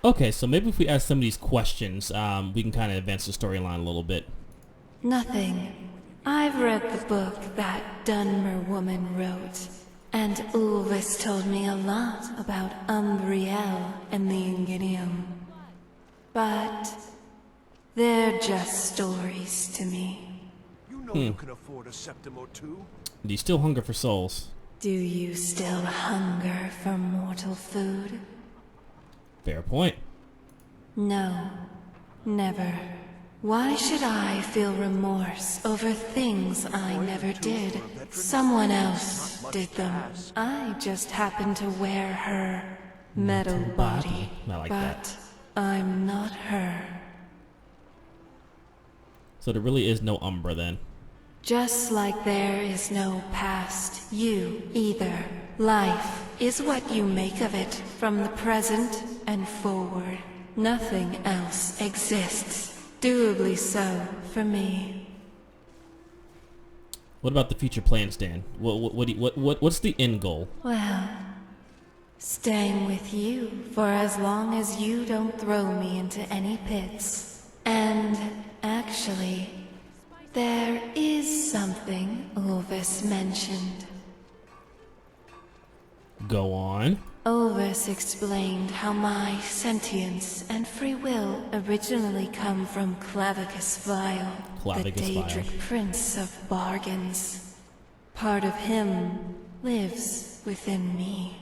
Okay, so maybe if we ask some of these questions, we can kind of advance the storyline a little bit. Nothing. I've read the book that Dunmer woman wrote, and Ulvis told me a lot about Umbriel and the Ingenium. But they're just stories to me. You know you can afford a septim or two. Do you still hunger for souls? Do you still hunger for mortal food? Fair point. No, never. Why should I feel remorse over things I never did? Someone else did them. I just happened to wear her metal body. I like but that. I'm not her. So there really is no Umbra then. Just like there is no past you either. Life is what you make of it from the present and forward. Nothing else exists. Doably so for me. What about the future plans, Dan? What's the end goal? Well, staying with you for as long as you don't throw me into any pits. And actually, there is something Ulvis mentioned. Go on. Ulvis explained how my sentience and free will originally come from Clavicus Vile, the Daedric Prince of Bargains. Part of him lives within me.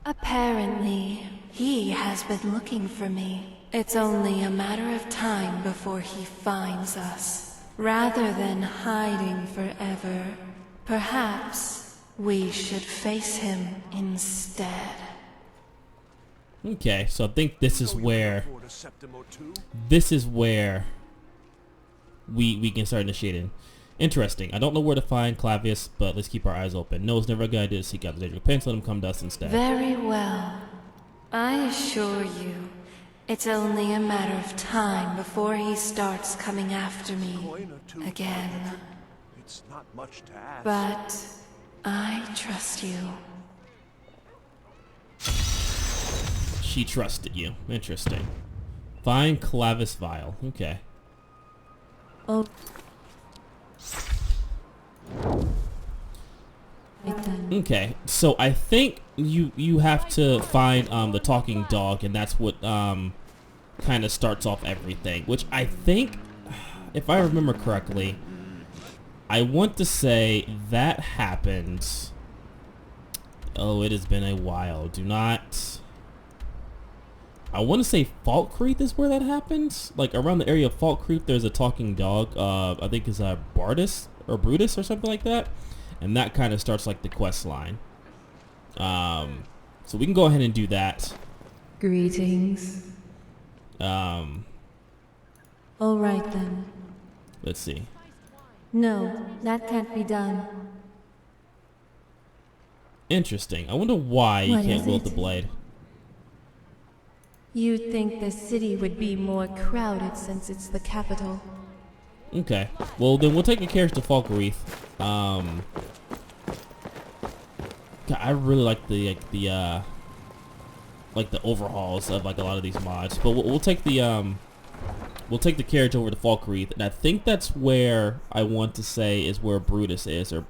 Apparently, he has been looking for me. It's only a matter of time before he finds us. Rather than hiding forever, perhaps we should face him instead. Okay, so I think this is where we can start initiating. Interesting. I don't know where to find Clavius, but let's keep our eyes open. No, it's never a good idea to seek out the Daedric Prince. Let him come to us instead. Very well. I assure you, it's only a matter of time before he starts coming after me again. It's not much to ask. But I trust you. She trusted you. Interesting. Find Clavis Vial. Okay. Oh. Okay, so I think you have to find the talking dog, and that's what kind of starts off everything. Which I think, if I remember correctly, I want to say that happens. Oh, it has been a while. Do not. I want to say Falkreath is where that happens. Like around the area of Falkreath, there's a talking dog. I think it's Bardus or Brutus or something like that. And that kind of starts like the quest line. So we can go ahead and do that. Greetings. All right then. Let's see. No, that can't be done. Interesting. I wonder why you What can't is wield it? the blade. You'd think the city would be more crowded since it's the capital. Okay. Well, then we'll take a carriage to Falkreath. God, I really like the overhauls of like a lot of these mods. But we'll take the carriage over to Falkreath, and I think that's where I want to say is where Brutus is, or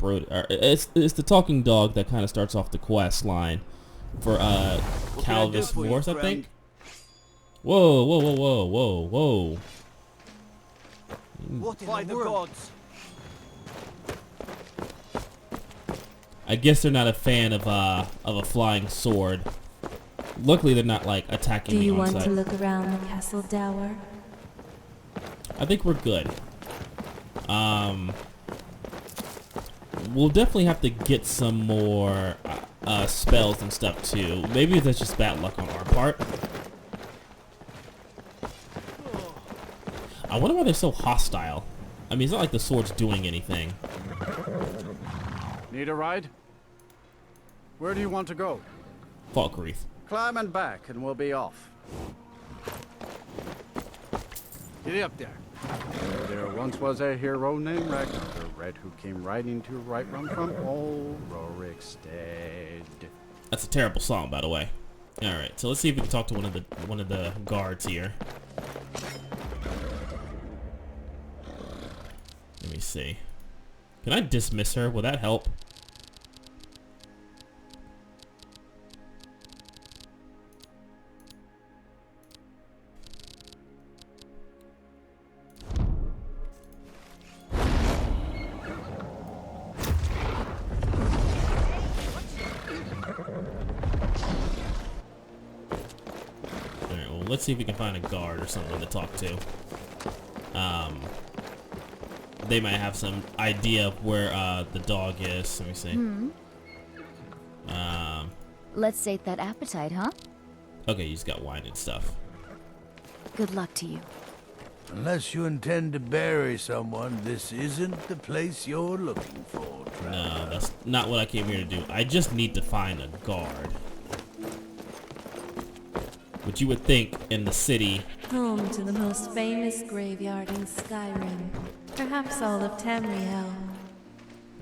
it's the talking dog that kind of starts off the quest line for Calvis Morse, I think. Whoa, whoa, whoa, whoa, whoa, whoa. What by the gods? I guess they're not a fan of a flying sword. Luckily, they're not like attacking Do me you on want sight. to look around the castle dower? I think we're good. We'll definitely have to get some more spells and stuff too. Maybe that's just bad luck on our part. I wonder why they're so hostile. I mean, it's not like the sword's doing anything. Need a ride? Where do you want to go? Falkreath. Climb and back and we'll be off. Get up there. There once was a hero named Ragnar the Red who came riding to right run from old Rorikstead. That's a terrible song, by the way. All right, so let's see if we can talk to one of the guards here. Let me see. Can I dismiss her? Will that help? Let's see if we can find a guard or someone to talk to. They might have some idea of where the dog is. Let me see. Let's sate that appetite, huh? Okay, he's got wine and stuff. Good luck to you. Unless you intend to bury someone, this isn't the place you're looking for, traveler. No, that's not what I came here to do. I just need to find a guard. Which you would think in the city. Home to the most famous graveyard in Skyrim. Perhaps all of Tamriel.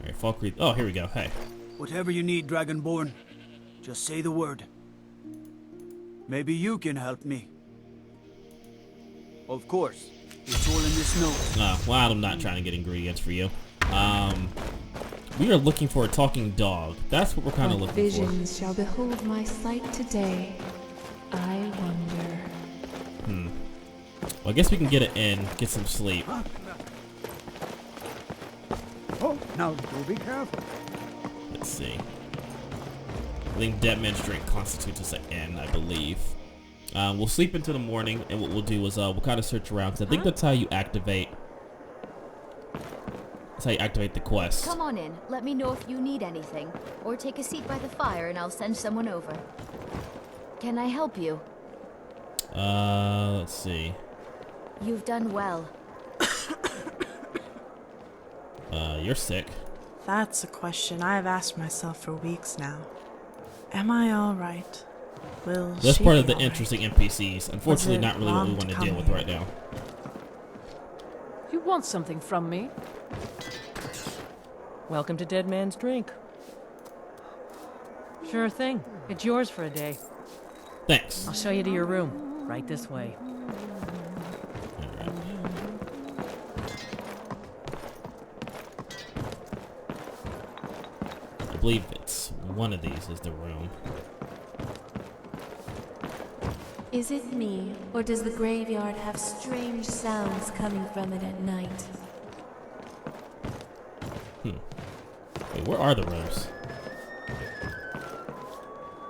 Alright, Falkreath. Oh, here we go. Hey. Whatever you need, Dragonborn. Just say the word. Maybe you can help me. Of course. It's all in this note. Well, I'm not trying to get ingredients for you. We are looking for a talking dog. That's what we're kind of looking Visions shall behold my sight today. I wonder. Well, I guess we can get it in, get some sleep. Oh, now do be careful. Let's see. I think dead man's drink constitutes us an inn, I believe. We'll sleep into the morning, and what we'll do is we'll kind of search around, because I think that's how you activate. That's how you activate the quest. Come on in. Let me know if you need anything. Or take a seat by the fire and I'll send someone over. Can I help you? Let's see. You've done well. You're sick. That's a question I've asked myself for weeks now. Am I alright? Will That's she part of be the all right? interesting NPCs. Unfortunately, Was it not really what we wrong want to to deal come with here? right now. You want something from me? Welcome to Dead Man's Drink. Sure thing. It's yours for a day. Thanks. I'll show you to your room. Right this way. Alright. I believe it's one of these is the room. Is it me, or does the graveyard have strange sounds coming from it at night? Wait, where are the rooms?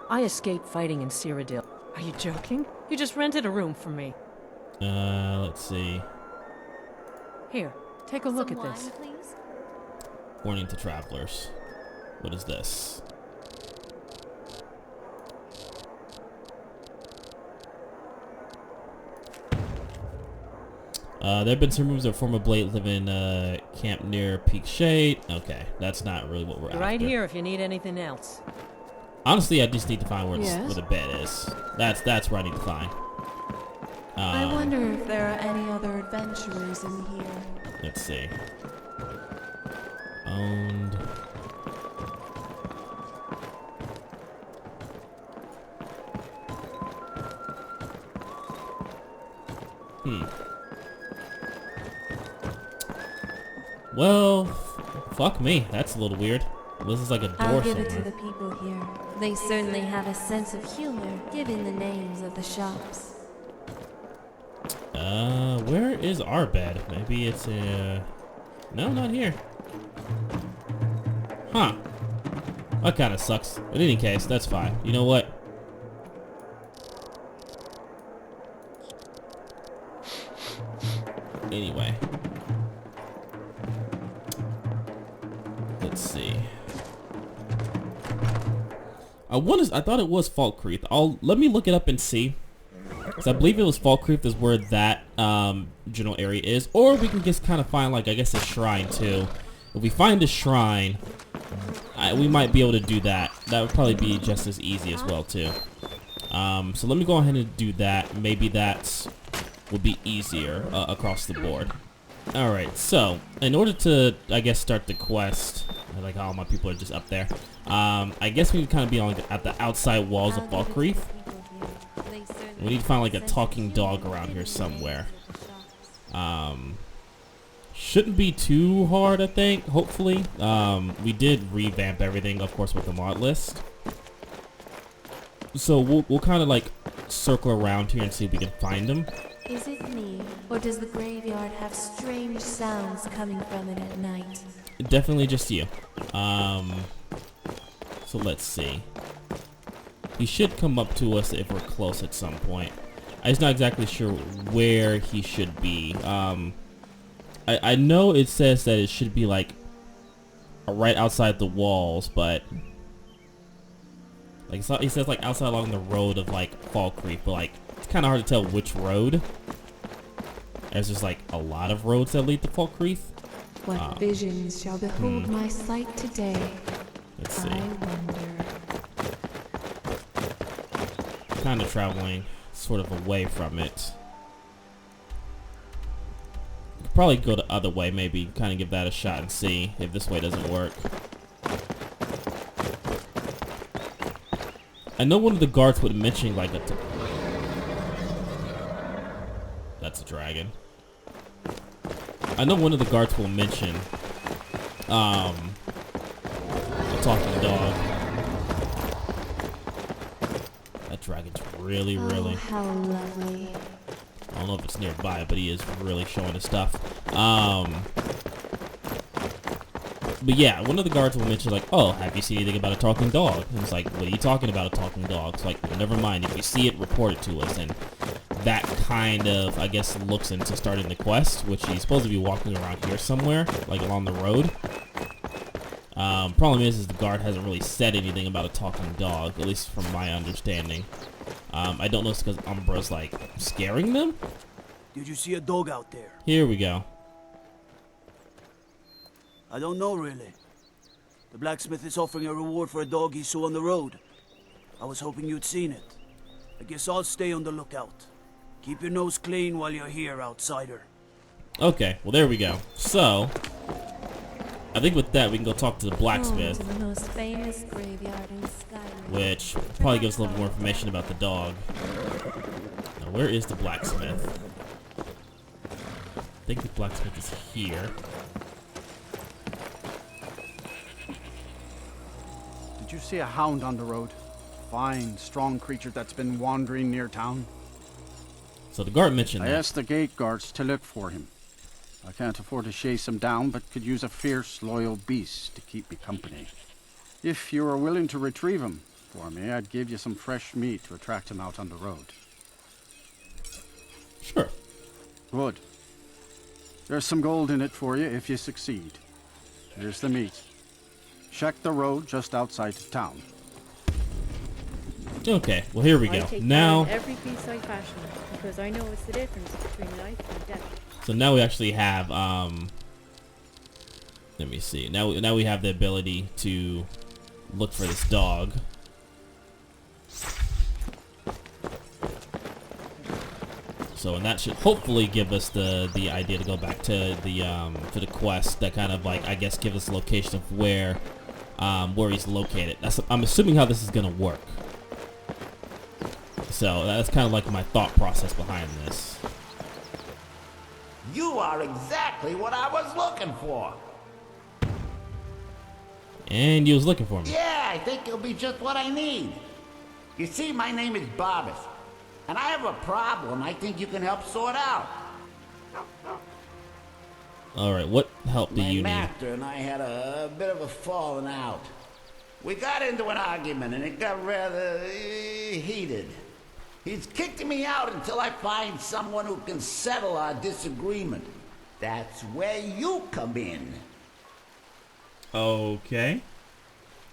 I escaped fighting in Cyrodiil. Are you joking? You just rented a room from me. Let's see. Here, take a look Some at this. wine, please? Warning to travelers. What is this? There have been some rumors that former Blade live in camp near Peak Shade. Okay, that's not really what we're after. Right here if you need anything else. Honestly, I just need to find where, Yes? where the bed is. That's where I need to find. I wonder if there are any other adventurers in here. Let's see. Owned. Well, fuck me. That's a little weird. This is like a door I'll give it to somewhere. the people here. They certainly have a sense of humor, given the names of the shops. Where is our bed? Maybe it's no, not here. Huh. That kind of sucks. In any case, that's fine. You know what? Anyway. Let's see. I thought it was Falkreath. Let me look it up and see. Because I believe it was Falkreath is where that general area is. Or we can just kind of find, like, I guess a shrine too. If we find a shrine, we might be able to do that. That would probably be just as easy as well too. So let me go ahead and do that. Maybe that will be easier across the board. Alright, so in order to, I guess, start the quest, I like how all my people are just up there. I guess we can kind of be on at the outside walls of Falkreath. We need to find like a talking dog around here somewhere. Shouldn't be too hard, I think, hopefully. We did revamp everything, of course, with the mod list. So we'll kind of like circle around here and see if we can find them. Is it me, or does the graveyard have strange sounds coming from it at night? Definitely just you. So let's see. He should come up to us if we're close at some point. I'm just not exactly sure where he should be. I know it says that it should be like right outside the walls, but like he says like outside along the road of like Falkreath, but like it's kind of hard to tell which road. There's just like a lot of roads that lead to Falkreath. What visions shall behold my sight today? Let's see. I wonder. Kind of traveling sort of away from it. Could probably go the other way, maybe kind of give that a shot and see if this way doesn't work. I know one of the guards would mention like a that's a dragon. I know one of the guards will mention a talking dog. That dragon's really Oh, how lovely. I don't know if it's nearby, but he is really showing his stuff. But yeah, one of the guards will mention like, oh, have you seen anything about a talking dog? And it's like, what are you talking about, a talking dog? It's like, well, never mind. If you see it, report it to us. And that kind of, I guess, looks into starting the quest, which he's supposed to be walking around here somewhere, like along the road. Problem is the guard hasn't really said anything about a talking dog, at least from my understanding. I don't know if it's because Umbra's like scaring them. Did you see a dog out there? Here we go. I don't know really. The blacksmith is offering a reward for a dog he saw on the road. I was hoping you'd seen it. I guess I'll stay on the lookout. Keep your nose clean while you're here, outsider. Okay, well there we go. So, I think with that we can go talk to the Home blacksmith, to the most famous graveyard in Skyrim. which probably gives us a little more information about the dog. Now, where is the blacksmith? I think the blacksmith is here. Did you see a hound on the road? Fine, strong creature that's been wandering near town. So the guard mentioned I that. asked the gate guards to look for him. I can't afford to chase him down, but could use a fierce, loyal beast to keep me company. If you are willing to retrieve him for me, I'd give you some fresh meat to attract him out on the road. Sure. Good. There's some gold in it for you if you succeed. Here's the meat. Check the road just outside of town. Okay, well here we I go. take Now, pride in every piece I fashion, because I know it's the difference between life and death. so now we actually have, let me see. Now we have the ability to look for this dog. So, and that should hopefully give us the idea to go back to the quest that kind of like, I guess, give us a location of where he's located. I'm assuming how this is gonna work. So that's kind of like my thought process behind this. You are exactly what I was looking for. And you was looking for me. Yeah, I think it'll be just what I need. You see, my name is Barbas, and I have a problem I think you can help sort out. All right, what help do you need? My master and I had a bit of a falling out. We got into an argument, and it got rather heated. He's kicked me out until I find someone who can settle our disagreement. That's where you come in. Okay.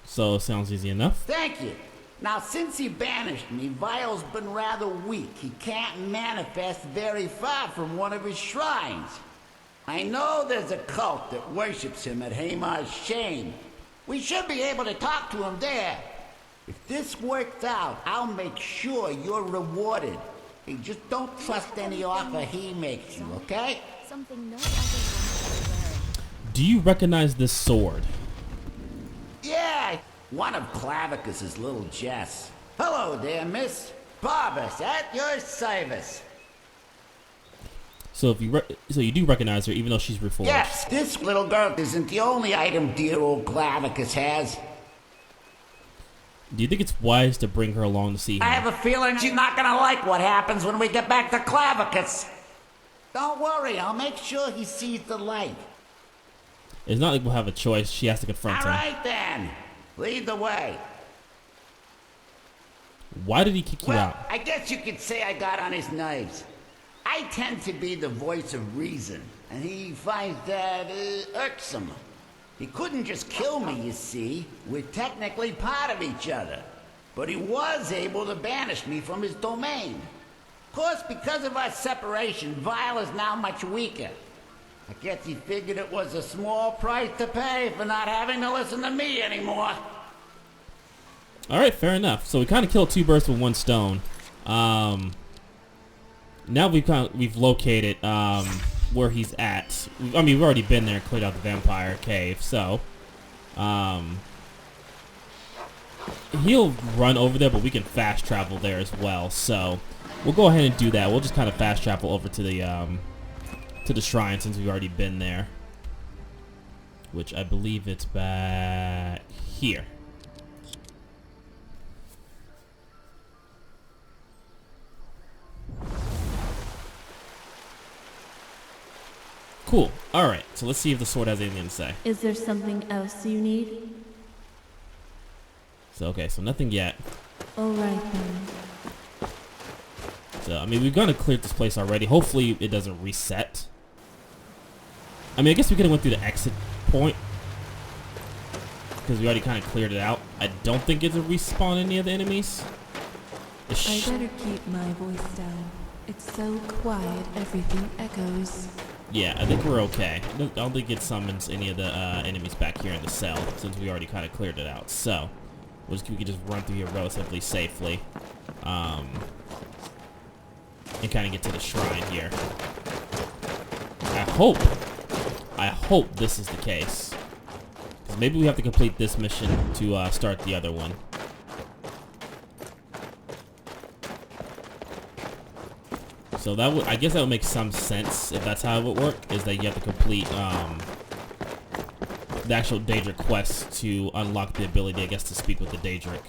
So, sounds easy enough. Thank you. Now, since he banished me, Vile's been rather weak. He can't manifest very far from one of his shrines. I know there's a cult that worships him at Hamar's Shame. We should be able to talk to him there. If this works out, I'll make sure you're rewarded. Hey, just don't trust any offer he makes you, okay? Something no other one is wearing. Do you recognize this sword? Yeah, one of Clavicus's little jests. Hello there, miss. Barbas, at your service. So if you do recognize her, even though she's reforged. Yes, this little girl isn't the only item dear old Clavicus has. Do you think it's wise to bring her along to see him? I have a feeling she's not gonna like what happens when we get back to Clavicus. Don't worry, I'll make sure he sees the light. It's not like we'll have a choice. She has to confront him. All right then, lead the way. Why did he kick you out? I guess you could say I got on his nerves. I tend to be the voice of reason, and he finds that irksome. He couldn't just kill me, you see. We're technically part of each other. But he was able to banish me from his domain. Of course, because of our separation, Vile is now much weaker. I guess he figured it was a small price to pay for not having to listen to me anymore. Alright, fair enough. So we kind of killed two birds with one stone. Now we've located where he's at. I mean, we've already been there and cleared out the vampire cave, so he'll run over there, but we can fast travel there as well. So we'll go ahead and do that. We'll just kind of fast travel over to the shrine since we've already been there, which I believe it's back here. Cool. Alright, so let's see if the sword has anything to say. Is there something else you need? So, okay, so nothing yet. Alright then. So, I mean, we've gone to clear this place already. Hopefully it doesn't reset. I mean, I guess we could have went through the exit point, because we already kind of cleared it out. I don't think it'll respawn any of the enemies. I better keep my voice down. It's so quiet, everything echoes. Yeah, I think we're okay. I don't think it summons any of the enemies back here in the cell, since we already kind of cleared it out. So, we can just run through here relatively safely. And kind of get to the shrine here. I hope this is the case. 'Cause maybe we have to complete this mission to start the other one. So that would, I guess that would make some sense if that's how it would work, is that you have to complete the actual Daedric quest to unlock the ability, I guess, to speak with the Daedric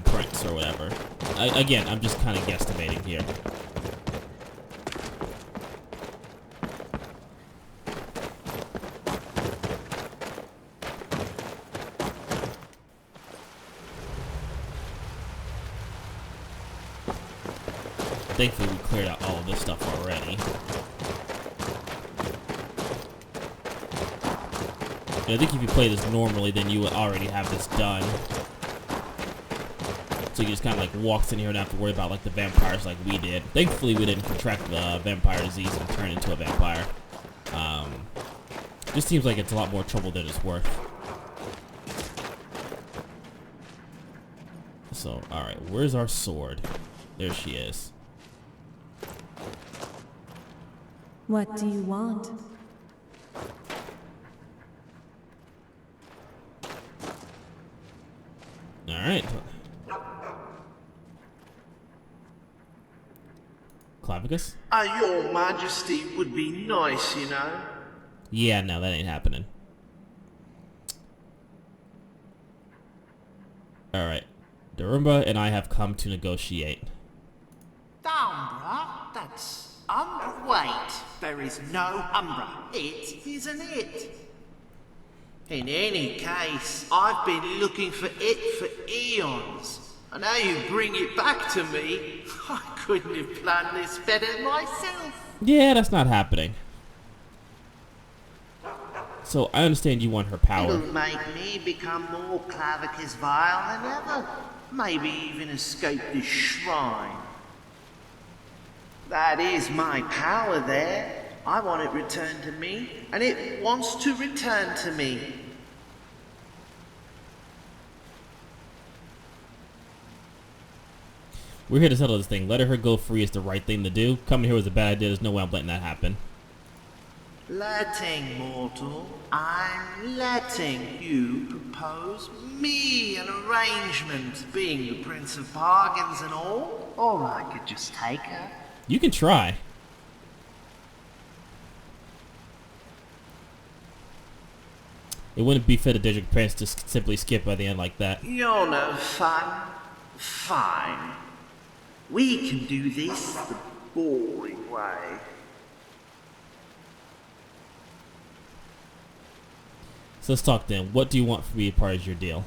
Prince or whatever. Again, I'm just kind of guesstimating here. Thankfully, we cleared out all of this stuff already. And I think if you play this normally, then you would already have this done. So you just kind of like walks in here and have to worry about like the vampires like we did. Thankfully, we didn't contract the vampire disease and turn into a vampire. Just seems like it's a lot more trouble than it's worth. So, alright, where's our sword? There she is. What do you want? Alright. Clavicus? Your Majesty would be nice, you know. Yeah, no, that ain't happening. Alright. Daumbra and I have come to negotiate. Daumbra? That's Umbra. Wait, there is no Umbra. It isn't it. In any case, I've been looking for it for eons. And now you bring it back to me. I couldn't have planned this better myself. Yeah, that's not happening. So, I understand you want her power. It'll make me become more Clavicus vile than ever. Maybe even escape this shrine. That is my power there. I want it returned to me, and it wants to return to me. We're here to settle this thing. Letting her go free is the right thing to do. Coming here was a bad idea. There's no way I'm letting that happen. Letting, mortal, I'm letting you propose me an arrangement, being the Prince of Bargains and all, or I could just take her. You can try. It wouldn't be fair to Daedric Prince to simply skip by the end like that. You're no fun. Fine. We can do this the boring way. So let's talk then. What do you want from me as part of your deal?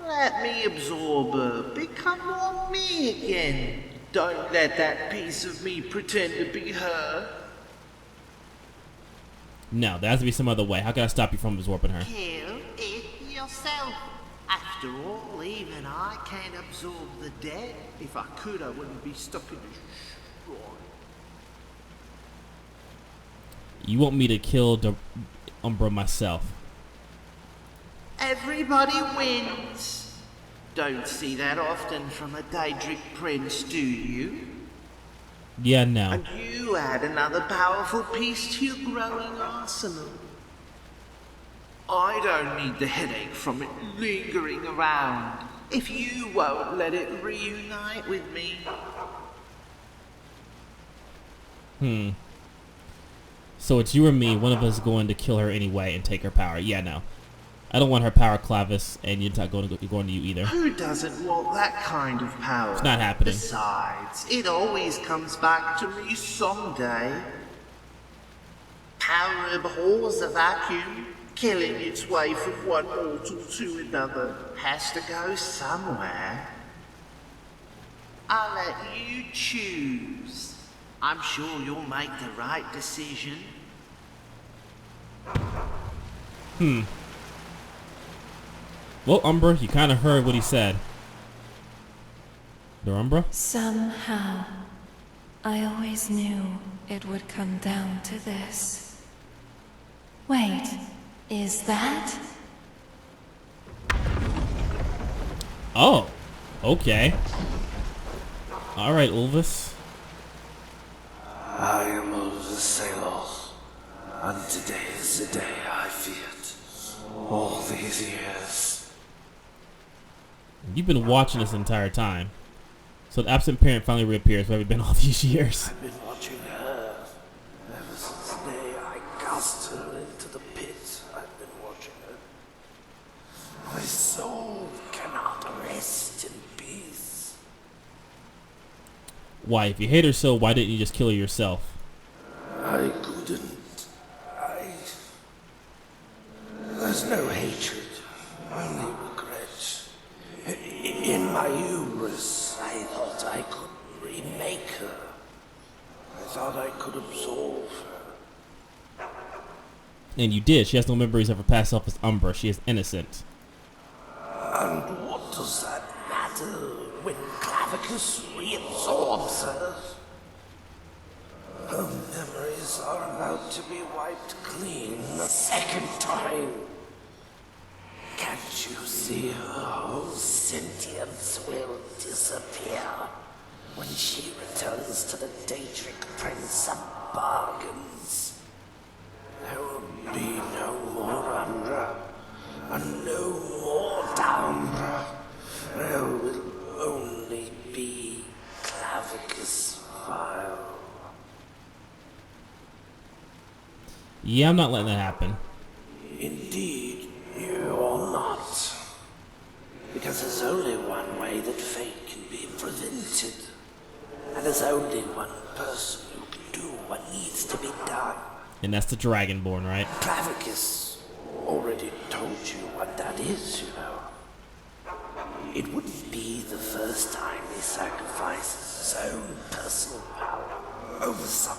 Let me absorb her, become more me again. Don't let that piece of me pretend to be her. No, there has to be some other way. How can I stop you from absorbing her? Kill it yourself. After all, even I can't absorb the dead. If I could, I wouldn't be stuck in this shrine. You want me to kill the Umbra myself? Everybody wins. Don't see that often from a Daedric Prince, do you? Yeah, no. And you add another powerful piece to your growing arsenal. I don't need the headache from it lingering around, if you won't let it reunite with me. So it's you or me, one of us is going to kill her anyway and take her power. Yeah, no. I don't want her power, Clavis, and you're not going to you either. Who doesn't want that kind of power? It's not happening. Besides, it always comes back to me someday. Power abhors a vacuum. Killing its way from one mortal to another has to go somewhere. I'll let you choose. I'm sure you'll make the right decision. Well, Umbra, you kind of heard what he said. The Umbra? Somehow, I always knew it would come down to this. Wait, is that? Oh, okay. Alright, Ulvis. I am Ulvis Sailor, and today is the day I feared. All these years. You've been watching this entire time. So the absent parent finally reappears. Where have you been all these years? I've been watching her. Ever since the day I cast her into the pit, I've been watching her. My soul cannot rest in peace. Why, if you hate her so, why didn't you just kill her yourself? I couldn't. There's no hatred, only regret. In my hubris, I thought I could remake her. I thought I could absorb her. And you did. She has no memories of her past self as Umbra. She is innocent. And what does that matter when Clavicus reabsorbs her? Her memories are about to be wiped clean a second time. Can't you see her whole sentience will disappear when she returns to the Daedric Prince of Bargains? There will be no more Umbra, and no more Daumbra. There will only be Clavicus Vile. Yeah, I'm not letting that happen. Indeed, you're not. Because there's only one way that fate can be prevented. And there's only one person who can do what needs to be done. And that's the Dragonborn, right? Clavicus already told you what that is, you know. It wouldn't be the first time he sacrifices his own personal power over some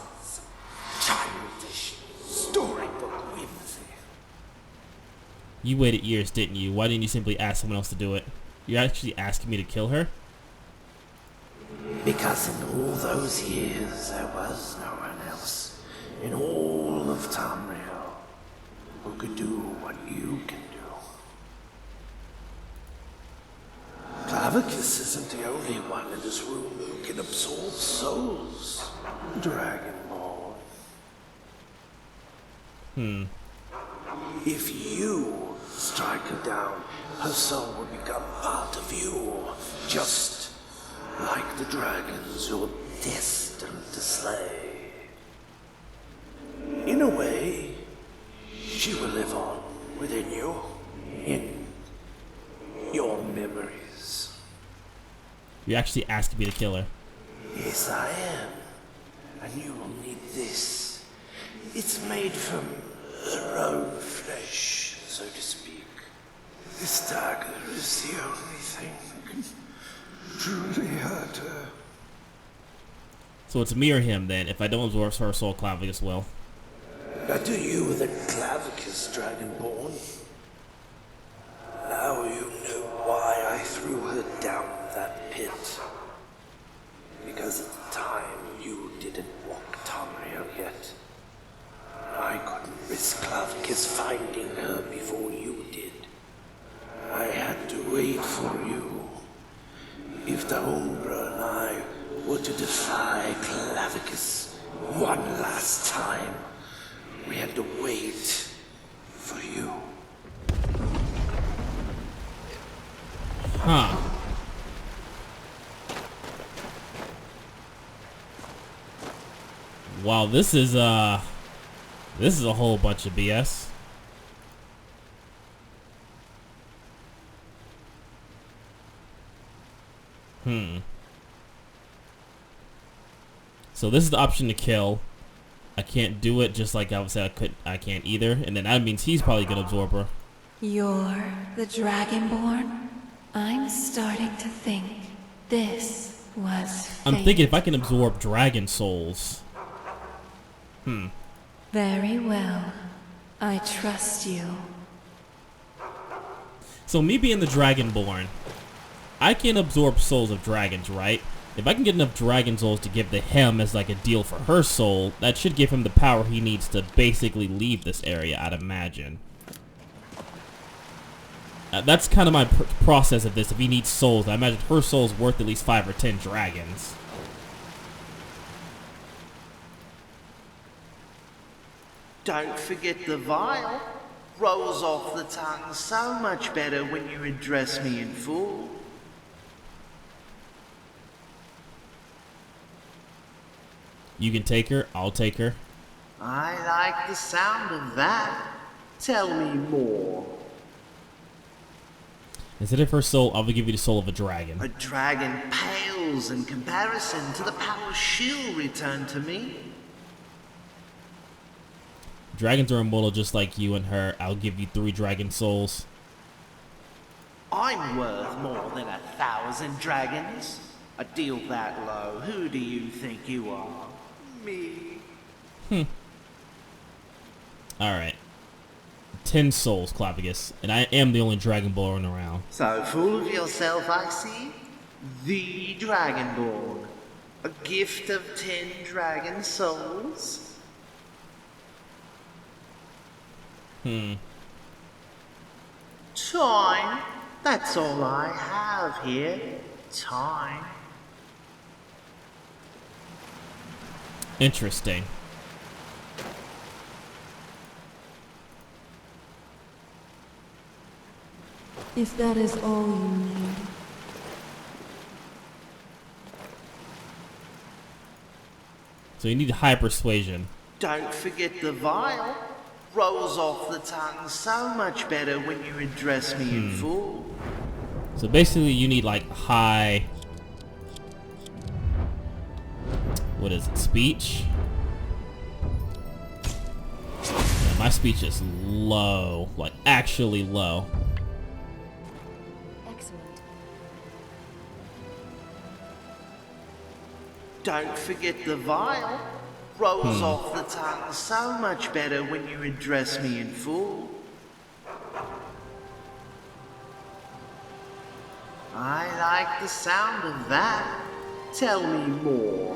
childish storybook whimsy. You waited years, didn't you? Why didn't you simply ask someone else to do it? You're actually asking me to kill her? Because in all those years, there was no one else in all of Tamriel who could do what you can do. Clavicus isn't the only one in this room who can absorb souls, Dragonborn. If you strike her down, her soul will become part of you, just like the dragons you're destined to slay. In a way, she will live on within you, in your memories. You're actually asking me to kill her. Yes, I am. And you will need this. It's made from her own flesh, so to speak. This dagger is the only thing that can truly hurt her. So it's me or him then, if I don't absorb her soul, Clavicus will. Now do you, the Clavicus Dragonborn? Now you know why I threw her down that pit. Because at the time you didn't walk Tamriel yet. I couldn't risk Clavicus finding her before you did. I had to wait for you. If Daumbra and I were to defy Clavicus one last time, we had to wait for you. Huh. Wow, this is a whole bunch of BS. So this is the option to kill. I can't do it, just like I said I can't either, and then that means he's probably gonna absorb her. You're the Dragonborn? I'm starting to think this was fate. I'm thinking if I can absorb dragon souls. Very well. I trust you. So me being the Dragonborn, I can absorb souls of dragons, right? If I can get enough dragon souls to give to him as like a deal for her soul, that should give him the power he needs to basically leave this area, I'd imagine. That's kind of my process of this. If he needs souls, I imagine her soul's worth at least 5 or 10 dragons. Don't forget the vial. Rolls off the tongue so much better when you address me in full. You can take her, I'll take her. I like the sound of that. Tell me more. Instead of her soul, I will give you the soul of a dragon. A dragon pales in comparison to the power she'll return to me. Dragons are immortal just like you and her. I'll give you 3 dragon souls. I'm worth more than 1,000 dragons. A deal that low, who do you think you are? Me. Alright. 10 souls, Clavicus. And I am the only Dragonborn around. So full of yourself, I see. The Dragonborn. A gift of 10 dragon souls. Time. That's all I have here. Time. Interesting. If that is all you need. So you need high persuasion. Don't forget the vial. Rolls off the tongue so much better when you address me in full. So basically you need like high... What is it? Speech? Yeah, my speech is low. Like actually low. Excellent. Don't forget the vial. Rolls off the tongue so much better when you address me in full. I like the sound of that. Tell me more.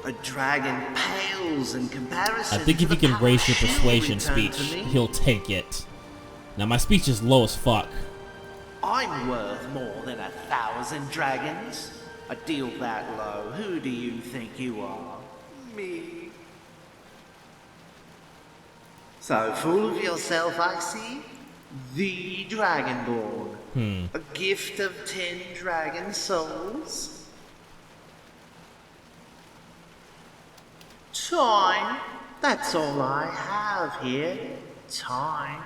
A dragon pales in comparison. I think if you can raise your persuasion speech, he'll take it. Now my speech is low as fuck. I'm worth more than 1,000 dragons. A deal that low, who do you think you are? Me. So full of yourself, I see. The Dragonborn. A gift of 10 dragon souls. Time. That's all I have here. Time.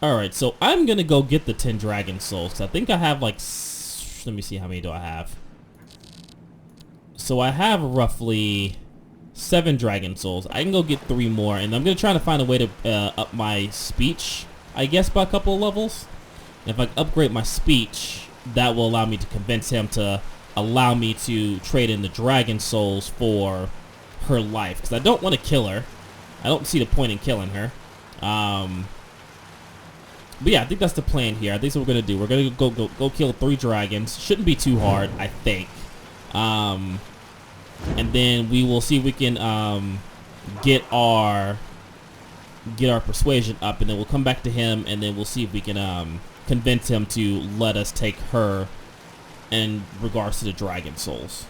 Alright, so I'm gonna go get the 10 dragon souls. 'Cause I think I have like... Let me see, how many do I have? So I have roughly 7 dragon souls. I can go get 3 more, and I'm gonna try to find a way to up my speech, I guess, by a couple of levels. And if I upgrade my speech, that will allow me to convince him to allow me to trade in the dragon souls for her life, because I don't want to kill her. I don't see the point in killing her. But yeah, I think that's the plan here. I think that's what we're gonna do. We're gonna go kill 3 dragons. Shouldn't be too hard, I think. And then we will see if we can get our persuasion up, and then we'll come back to him, and then we'll see if we can convince him to let us take her in regards to the dragon souls.